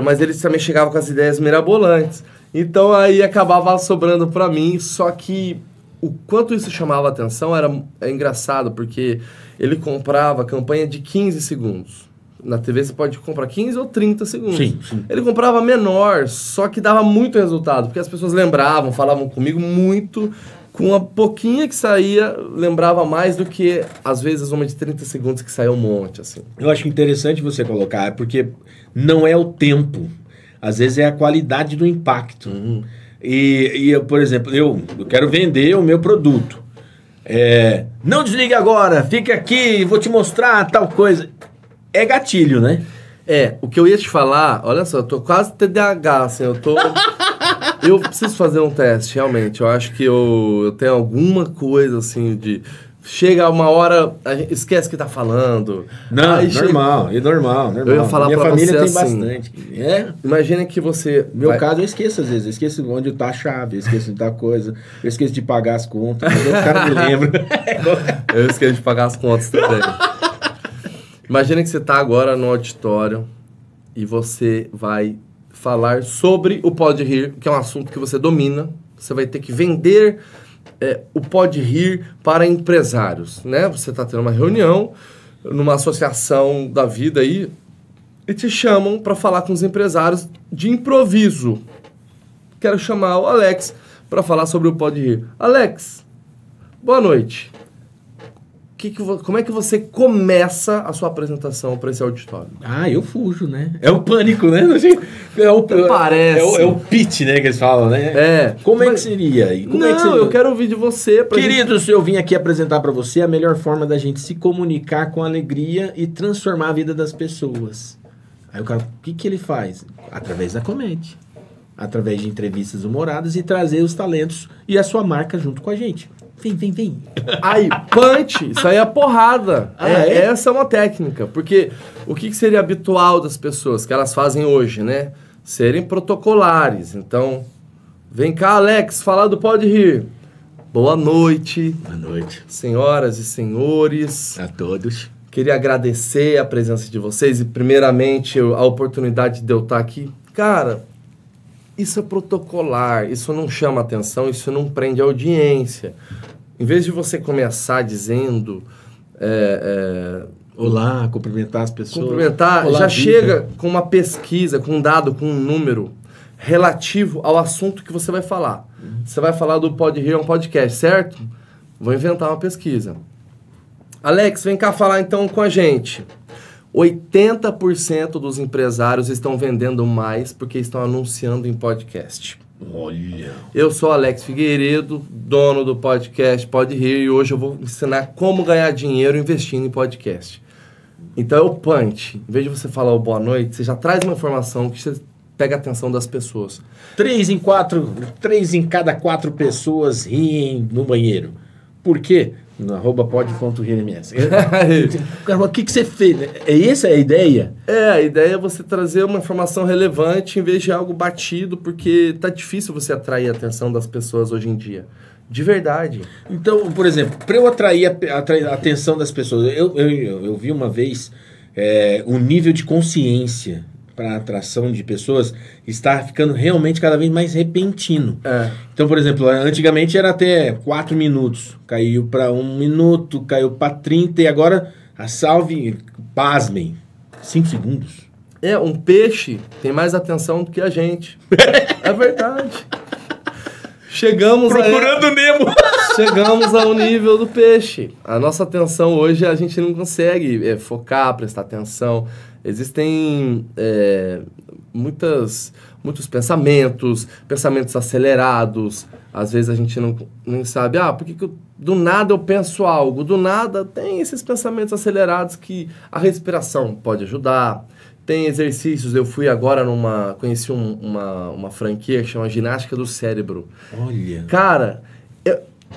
mas ele também chegava com as ideias mirabolantes. Então aí acabava sobrando pra mim, só que o quanto isso chamava atenção é engraçado, porque ele comprava campanha de 15 segundos. Na TV você pode comprar 15 ou 30 segundos. Sim. Ele comprava menor, só que dava muito resultado, porque as pessoas lembravam, falavam comigo muito, com a pouquinha que saía, lembrava mais do que, às vezes, uma de 30 segundos que saía um monte, assim. Eu acho interessante você colocar, porque não é o tempo, às vezes é a qualidade do impacto. E por exemplo, eu quero vender o meu produto. Não desligue agora, fica aqui, vou te mostrar tal coisa. É gatilho, né? O que eu ia te falar, olha só, eu tô quase TDAH, assim, eu preciso fazer um teste, realmente. Eu acho que eu tenho alguma coisa, assim, de... Chega uma hora, a gente esquece que tá falando. Não, normal. Eu ia falar Minha pra família você tem assim, bastante. Imagina que você... No meu caso, eu esqueço às vezes. Eu esqueço onde tá a chave, eu esqueço onde tá a coisa. Eu esqueço de pagar as contas. Mas os caras me lembram. Eu esqueço de pagar as contas também. Imagina que você tá agora no auditório e você vai falar sobre o Pode Rir, que é um assunto que você domina. Você vai ter que vender o Pode Rir para empresários, né? Você está tendo uma reunião numa associação da vida aí e te chamam para falar com os empresários de improviso. Quero chamar o Alex para falar sobre o Pode Rir. Alex, boa noite. Como é que você começa a sua apresentação para esse auditório? Eu fujo, né? É o pânico, né? Parece. É o pitch, né? Que eles falam, né? Como é que seria? Eu quero ouvir de você. Querido, eu vim aqui apresentar para você a melhor forma da gente se comunicar com alegria e transformar a vida das pessoas. Aí o cara, o que ele faz? Através da comédia. Através de entrevistas humoradas e trazer os talentos e a sua marca junto com a gente. Vem. Aí, punch, isso aí é porrada. Essa é uma técnica, porque o que seria habitual das pessoas, que elas fazem hoje, né? Serem protocolares. Então, vem cá, Alex, falar do Pode Rir. Boa noite. Boa noite. Senhoras e senhores. A todos. Queria agradecer a presença de vocês e, primeiramente, a oportunidade de eu estar aqui. Cara, isso é protocolar, isso não chama atenção, isso não prende a audiência. Em vez de você começar dizendo... Olá, cumprimentar as pessoas. Cumprimentar, Olá, já vida. chega com uma pesquisa, com um dado, com um número relativo ao assunto que você vai falar. Você vai falar do Pode Rir, é um podcast, certo? Vou inventar uma pesquisa. Alex, vem cá falar então com a gente. 80% dos empresários estão vendendo mais porque estão anunciando em podcast. Olha. Eu sou Alex Figueiredo, dono do podcast Pode Rir, e hoje eu vou ensinar como ganhar dinheiro investindo em podcast. Então é o punch. Em vez de você falar o boa noite, você já traz uma informação que você pega a atenção das pessoas. 3 em cada 4 pessoas riem no banheiro. Por quê? No @pod.rirms. O que você fez? Essa é a ideia? A ideia é você trazer uma informação relevante em vez de algo batido, porque tá difícil você atrair a atenção das pessoas hoje em dia. De verdade. Então, por exemplo, para eu atrair a atenção das pessoas, eu vi uma vez o nível de consciência para a atração de pessoas está ficando realmente cada vez mais repentino. Então, por exemplo, antigamente era até 4 minutos, caiu para 1 minuto, caiu para 30 e agora pasmem, 5 segundos. Um peixe tem mais atenção do que a gente. É verdade. Procurando Nemo. Chegamos ao nível do peixe. A nossa atenção hoje a gente não consegue focar, prestar atenção. Existem muitos pensamentos acelerados. Às vezes a gente não sabe, por que do nada eu penso algo? Do nada tem esses pensamentos acelerados que a respiração pode ajudar. Tem exercícios, eu fui agora conheci uma franquia que chama Ginástica do Cérebro. Olha. Cara,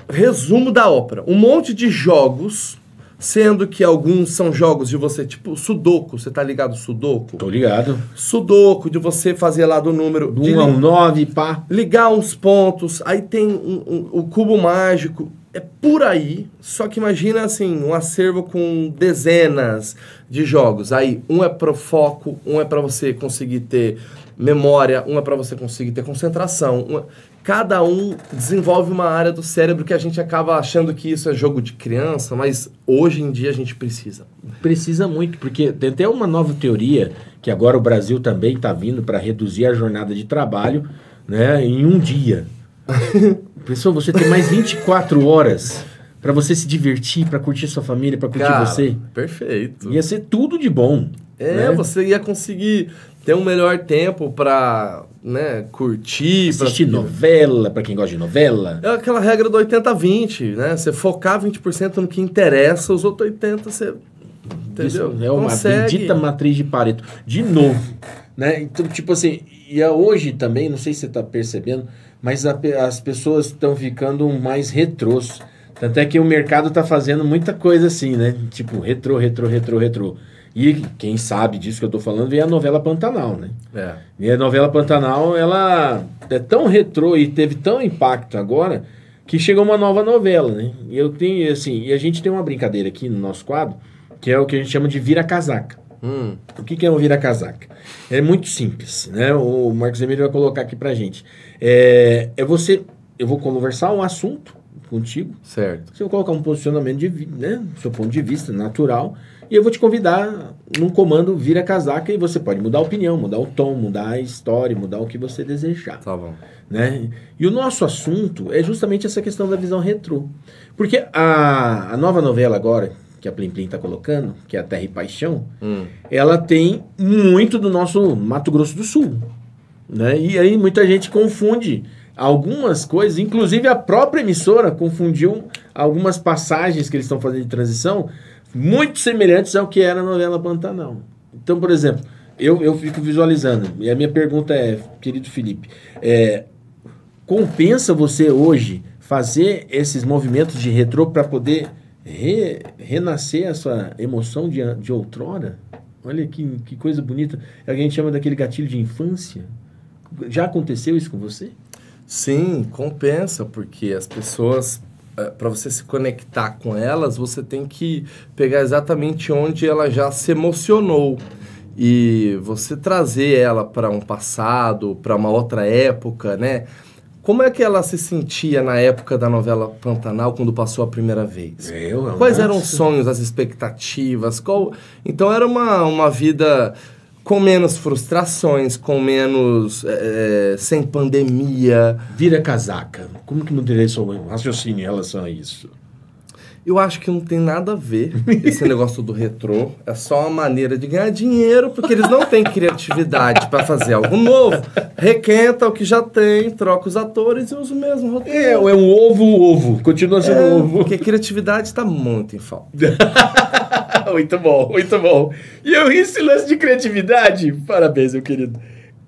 resumo da ópera. Um monte de jogos, sendo que alguns são jogos de você, tipo Sudoku. Você tá ligado Sudoku? Tô ligado. Sudoku, de você fazer lá do número... Do 1 ao 9, pá. Ligar uns pontos, aí tem o cubo mágico. É por aí, só que imagina assim, um acervo com dezenas de jogos. Aí, um é pro foco, um é para você conseguir ter memória, uma para você conseguir ter concentração. Cada um desenvolve uma área do cérebro que a gente acaba achando que isso é jogo de criança, mas hoje em dia a gente precisa. Precisa muito, porque tem até uma nova teoria, que agora o Brasil também está vindo para reduzir a jornada de trabalho, né, em um dia. Pessoal, você tem mais 24 horas para você se divertir, para curtir sua família, para curtir você. Perfeito. Ia ser tudo de bom. Né? Você ia conseguir ter um melhor tempo para, né, curtir. Assistir novela, para quem gosta de novela. É aquela regra do 80-20, né? Você focar 20% no que interessa, os outros 80% você... Entendeu? Isso é uma bendita matriz de Pareto. De novo, né? Então, tipo assim, e hoje também, não sei se você está percebendo, mas as pessoas estão ficando mais retrôs. Tanto é que o mercado está fazendo muita coisa assim, né? Tipo, retrô. E quem sabe disso que eu tô falando é a novela Pantanal, né? E a novela Pantanal, ela é tão retrô e teve tão impacto agora que chegou uma nova novela, né? E eu tenho, assim, e a gente tem uma brincadeira aqui no nosso quadro, que é o que a gente chama de vira-casaca. O que é um vira-casaca? É muito simples, né? O Marcos Emílio vai colocar aqui pra gente. Eu vou conversar um assunto contigo. Certo. Você vai colocar um posicionamento né? Seu ponto de vista natural. E eu vou te convidar num comando vira-casaca e você pode mudar a opinião, mudar o tom, mudar a história, mudar o que você desejar. Tá bom. Né? E o nosso assunto é justamente essa questão da visão retrô. Porque a nova novela agora, que a Plim Plim está colocando, que é a Terra e Paixão, ela tem muito do nosso Mato Grosso do Sul. Né? E aí muita gente confunde algumas coisas, inclusive a própria emissora confundiu algumas passagens que eles estão fazendo de transição muito semelhantes ao que era a novela Pantanal. Então, por exemplo, eu fico visualizando, e a minha pergunta é, querido Felipe, compensa você hoje fazer esses movimentos de retrô para poder renascer a sua emoção de outrora? Olha que coisa bonita. A gente chama daquele gatilho de infância. Já aconteceu isso com você? Sim, compensa, porque as pessoas, para você se conectar com elas, você tem que pegar exatamente onde ela já se emocionou. E você trazer ela para um passado, para uma outra época, né? Como é que ela se sentia na época da novela Pantanal, quando passou a primeira vez? Quais eram os sonhos, as expectativas? Então era uma vida com menos frustrações, com menos... sem pandemia. Vira casaca. Como que mudaria seu raciocínio em relação a isso? Eu acho que não tem nada a ver esse negócio do retrô. É só uma maneira de ganhar dinheiro, porque eles não têm criatividade para fazer algo novo. Requenta o que já tem, troca os atores e usa o mesmo roteiro. É um ovo. Continua sendo ovo. Porque a criatividade está muito em falta. Muito bom. E eu ri esse lance de criatividade. Parabéns, meu querido.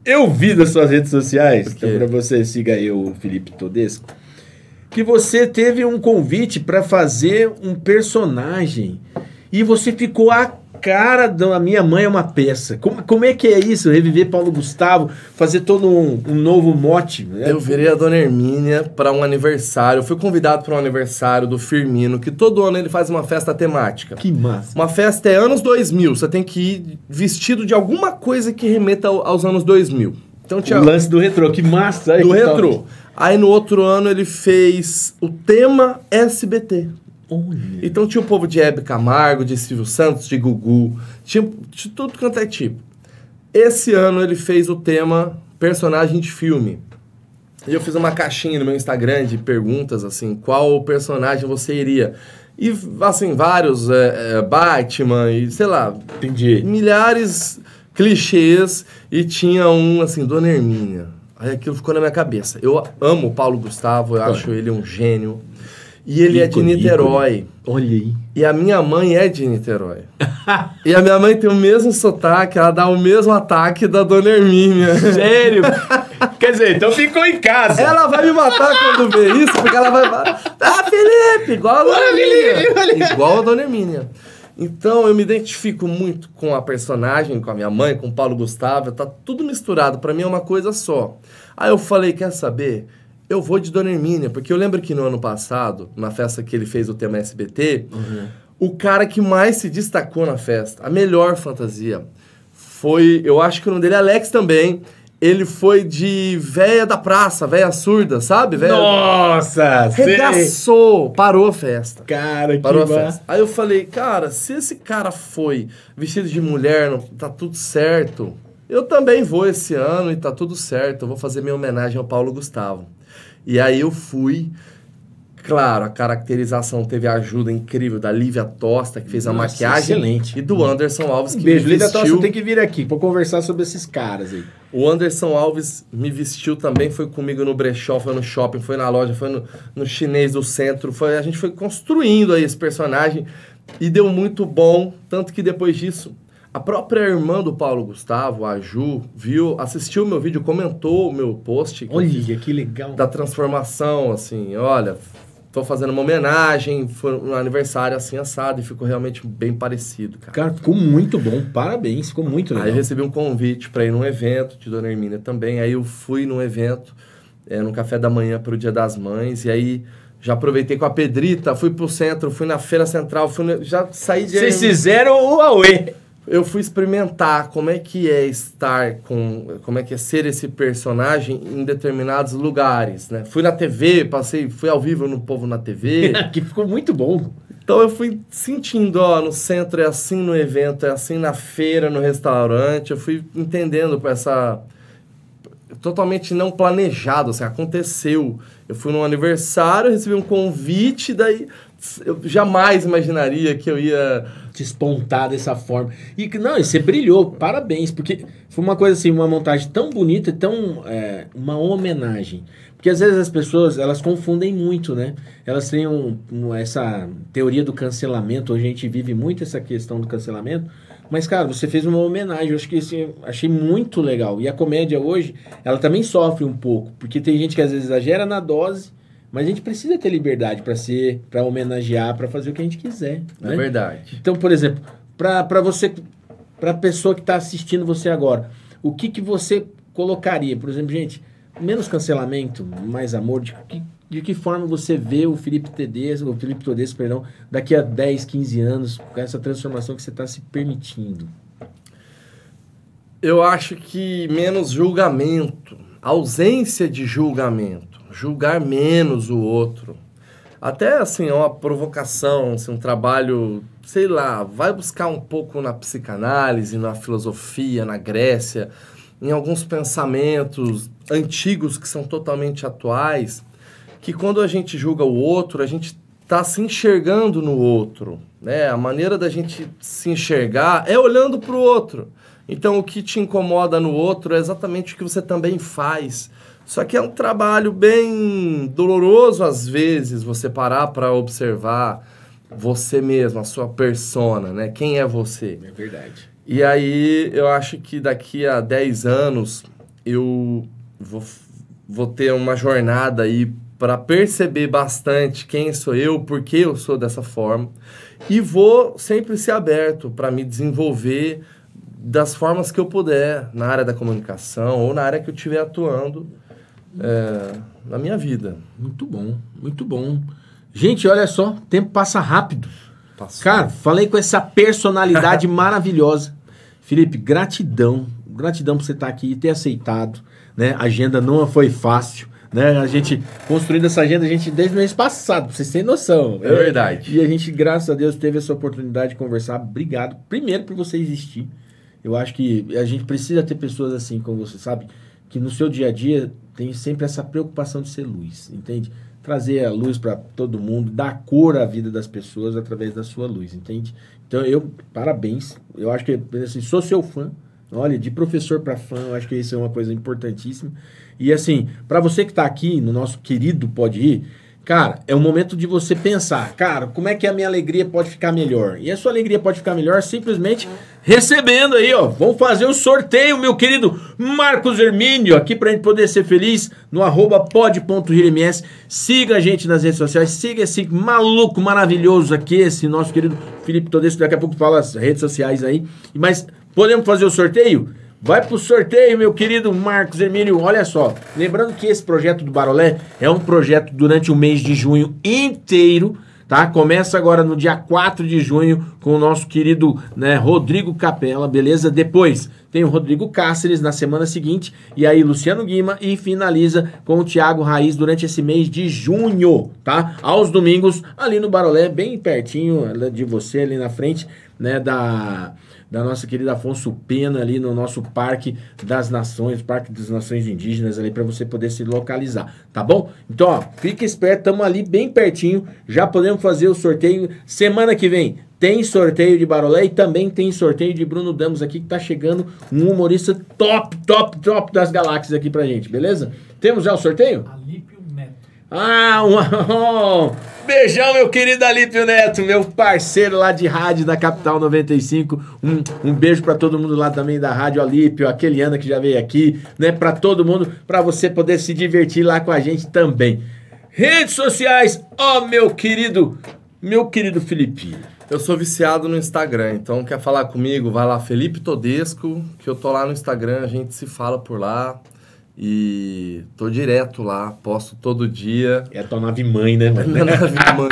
Eu vi nas suas redes sociais, então para você, siga aí o Felipe Todesco, que você teve um convite para fazer um personagem e você ficou a cara da Minha Mãe é uma Peça. Como é que é isso? Reviver Paulo Gustavo, fazer todo um novo mote? Né? Eu virei a Dona Hermínia para um aniversário. Eu fui convidado para um aniversário do Firmino, que todo ano ele faz uma festa temática. Que massa. Uma festa é anos 2000. Você tem que ir vestido de alguma coisa que remeta aos anos 2000. Então, o lance do retrô, que massa. Do retrô. Aí no outro ano ele fez o tema SBT. Olha. Então tinha o povo de Hebe Camargo, de Silvio Santos, de Gugu, tinha tudo quanto é tipo. Esse ano ele fez o tema personagem de filme. E eu fiz uma caixinha no meu Instagram de perguntas, assim, qual personagem você iria? E, assim, vários, Batman e, sei lá, entendi, milhares clichês, e tinha um, assim, Dona Hermínia. Aí aquilo ficou na minha cabeça. Eu amo o Paulo Gustavo, eu acho ele um gênio. E ele é de Niterói. Olha aí. E a minha mãe é de Niterói. E a minha mãe tem o mesmo sotaque, ela dá o mesmo ataque da Dona Hermínia. Sério? Quer dizer, então ficou em casa. Ela vai me matar quando ver isso, porque ela vai... Felipe! Igual a Dona Hermínia. Igual a Dona Hermínia. Então, eu me identifico muito com a personagem, com a minha mãe, com o Paulo Gustavo. Tá tudo misturado. Pra mim é uma coisa só. Aí eu falei, quer saber? Eu vou de Dona Hermínia. Porque eu lembro que no ano passado, na festa que ele fez o tema SBT, o cara que mais se destacou na festa, a melhor fantasia, foi... Eu acho que o nome dele é Alex também. ele foi de véia da praça, véia surda, sabe? Véia... Nossa! Regaçou, parou a festa. Cara, que Parou a festa. Aí eu falei, cara, se esse cara foi vestido de mulher, tá tudo certo. Eu também vou esse ano e tá tudo certo. Eu vou fazer minha homenagem ao Paulo Gustavo. E aí eu fui... Claro, a caracterização teve a ajuda incrível da Lívia Tosta, que fez a maquiagem. Excelente. E do Anderson Alves, que beijo, me vestiu. Lívia Tosta tem que vir aqui pra conversar sobre esses caras aí. O Anderson Alves me vestiu também, foi comigo no brechó, foi no shopping, foi na loja, foi no chinês do centro. A gente foi construindo aí esse personagem e deu muito bom. Tanto que depois disso, a própria irmã do Paulo Gustavo, a Ju, assistiu o meu vídeo, comentou o meu post. Olha, que legal. Da transformação, assim, olha... Tô fazendo uma homenagem, foi um aniversário assim assado e ficou realmente bem parecido, cara. Cara, ficou muito bom, parabéns, ficou muito legal. Aí eu recebi um convite para ir num evento de Dona Hermínia também, aí eu fui num evento, no café da manhã pro Dia das Mães, e aí já aproveitei com a Pedrita, fui pro centro, fui na Feira Central, já saí de... Vocês fizeram o Aue. Eu fui experimentar como é que é estar como é que é ser esse personagem em determinados lugares, né? Fui na TV, fui ao vivo no Povo na TV. Que ficou muito bom. Então eu fui sentindo, no centro é assim no evento, é assim na feira, no restaurante. Eu fui entendendo com essa... Totalmente não planejado, assim, aconteceu. Eu fui num aniversário, recebi um convite, daí... Eu jamais imaginaria que eu ia... Despontar dessa forma. E você brilhou, parabéns, porque foi uma coisa assim, uma montagem tão bonita, tão... uma homenagem. Porque às vezes as pessoas, elas confundem muito, né? Elas têm essa teoria do cancelamento, hoje a gente vive muito essa questão do cancelamento, mas, cara, você fez uma homenagem, eu acho que achei muito legal. E a comédia hoje, ela também sofre um pouco, porque tem gente que às vezes exagera na dose, mas a gente precisa ter liberdade para homenagear, para fazer o que a gente quiser. Né? É verdade. Então, por exemplo, para você, para a pessoa que está assistindo você agora, o que você colocaria? Por exemplo, gente, menos cancelamento, mais amor, de que forma você vê o Felipe Todesco, daqui a 10, 15 anos, com essa transformação que você está se permitindo? Eu acho que menos julgamento, ausência de julgamento. Julgar menos o outro. Até, assim, é uma provocação, assim, um trabalho, sei lá, vai buscar um pouco na psicanálise, na filosofia, na Grécia, em alguns pensamentos antigos que são totalmente atuais, que quando a gente julga o outro, a gente está se enxergando no outro, né? A maneira da gente se enxergar é olhando para o outro. Então, o que te incomoda no outro é exatamente o que você também faz. Só que é um trabalho bem doloroso, às vezes, você parar para observar você mesmo, a sua persona, né? Quem é você? É verdade. E aí, eu acho que daqui a 10 anos, eu vou ter uma jornada aí para perceber bastante quem sou eu, por que eu sou dessa forma. E vou sempre ser aberto para me desenvolver das formas que eu puder, na área da comunicação ou na área que eu estiver atuando. Na minha vida. Muito bom, muito bom. Gente, olha só, o tempo passa rápido. Passou. Cara, falei com essa personalidade maravilhosa. Felipe, gratidão por você estar aqui e ter aceitado, né? A agenda não foi fácil, né? A gente construindo essa agenda, desde o mês passado, pra vocês terem noção. É verdade. E a gente, graças a Deus, teve essa oportunidade de conversar. Obrigado, primeiro, por você existir. Eu acho que a gente precisa ter pessoas assim como você, sabe? Que no seu dia a dia tem sempre essa preocupação de ser luz, entende? Trazer a luz para todo mundo, dar cor à vida das pessoas através da sua luz, entende? Então, parabéns. Eu acho que, assim, sou seu fã. Olha, de professor para fã, eu acho que isso é uma coisa importantíssima. E, assim, para você que está aqui no nosso querido Pode Ir, cara, é o momento de você pensar, cara, como é que a minha alegria pode ficar melhor? E a sua alegria pode ficar melhor simplesmente recebendo aí, ó. Vamos fazer o sorteio, meu querido Marcos Hermínio, aqui pra gente poder ser feliz no @pod.rirms. Siga a gente nas redes sociais, siga esse maluco maravilhoso aqui, esse nosso querido Felipe Todesco, daqui a pouco fala as redes sociais aí. Mas podemos fazer o sorteio? Vai pro sorteio, meu querido Marcos Hermínio. Olha só, lembrando que esse projeto do Barolé é um projeto durante o mês de junho inteiro, tá? Começa agora no dia 4 de junho com o nosso querido, né, Rodrigo Capella, beleza? Depois tem o Rodrigo Cáceres na semana seguinte, e aí Luciano Guima, e finaliza com o Thiago Raiz durante esse mês de junho, tá? Aos domingos, ali no Barolé, bem pertinho de você, ali na frente, né, da nossa querida Afonso Pena, ali no nosso Parque das Nações, Parque das Nações Indígenas, ali para você poder se localizar, tá bom? Então, ó, fica esperto, estamos ali bem pertinho, já podemos fazer o sorteio. Semana que vem tem sorteio de Barolé e também tem sorteio de Bruno Damos aqui, que tá chegando um humorista top das galáxias aqui pra gente, beleza? Temos já o sorteio? Alípio Neto. Ah, beijão, meu querido Alípio Neto, meu parceiro lá de rádio da Capital 95. Um beijo pra todo mundo lá também da rádio Alípio, a Keliana que já veio aqui, né? Pra todo mundo, pra você poder se divertir lá com a gente também. Redes sociais, ó, meu querido Felipe. Eu sou viciado no Instagram, então quer falar comigo, vai lá, Felipe Todesco, que eu tô lá no Instagram, a gente se fala por lá. E tô direto lá, posto todo dia. É a tua nave mãe, né, mano? Minha nave mãe.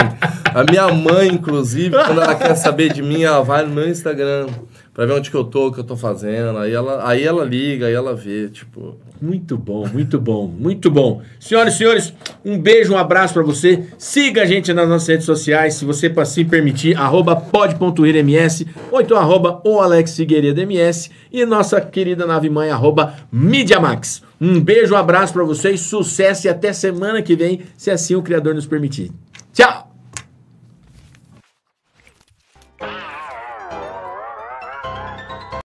A minha mãe, inclusive, quando ela quer saber de mim, ela vai no meu Instagram pra ver onde que eu tô, o que eu tô fazendo. Aí ela liga, aí ela vê, tipo... Muito bom, muito bom, muito bom. Senhoras e senhores, um beijo, um abraço pra você. Siga a gente nas nossas redes sociais, se você se permitir, @pod.irms ou então @oalexfigueiredoms e nossa querida nave mãe, @Mediamax. Um beijo, um abraço pra vocês, sucesso e até semana que vem, se assim o Criador nos permitir. Tchau!